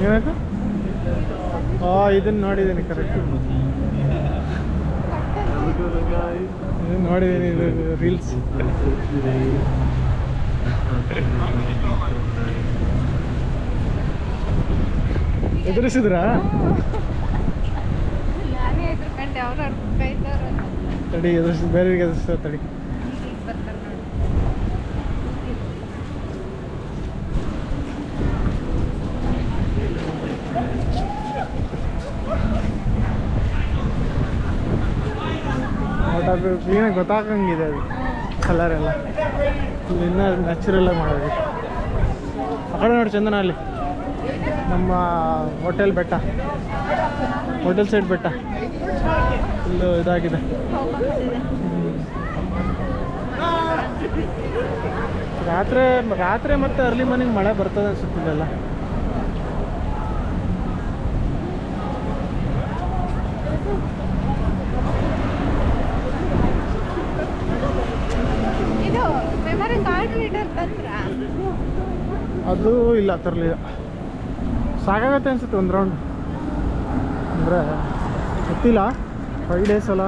ಏನಾಯ್ತು? ಇದನ್ನು ನೋಡಿದ್ದೀನಿ ಕರೆಕ್ಟ್, ನೋಡಿದ್ದೀನಿ ಇದು ರೀಲ್ಸ್. ಎದುರಿಸಿದ್ರಾ? ತಡಿ ಎದುರಿಸಿ, ಬೇರೆಯವ್ರಿಗೆ ಎದುರಿಸ್ತಾರೆ ತಡಿ. ಬಟ್ ಅದು ಕ್ಲೀನಾಗಿ ಗೊತ್ತಾಗಂಗಿದೆ, ಅದು ಕಲರ್ ಎಲ್ಲ ಇನ್ನೂ ನ್ಯಾಚುರಲಾಗಿ ಮಾಡೋದು. ಆ ಕಡೆ ನೋಡಿ ಚಂದನ, ಅಲ್ಲಿ ನಮ್ಮ ಹೋಟೆಲ್ ಬೆಟ್ಟ, ಹೋಟೆಲ್ ಸೈಡ್ ಬೆಟ್ಟ ಫುಲ್ಲು ಇದಾಗಿದೆ. ರಾತ್ರಿ ಮತ್ತು ಅರ್ಲಿ ಮಾರ್ನಿಂಗ್ ಮಳೆ ಬರ್ತದೆ ಅನ್ಸುತ್ತಿಲ್ಲ. ಅದು ಇಲ್ಲ, ತರಲಿಲ್ಲ. ಸಾಕಾಗತ್ತೆ ಅನ್ಸುತ್ತೆ ಒಂದು ರೌಂಡ್, ಅಂದರೆ ಗೊತ್ತಿಲ್ಲ, 5 ಡೇಸ್ ಅಲ್ಲ.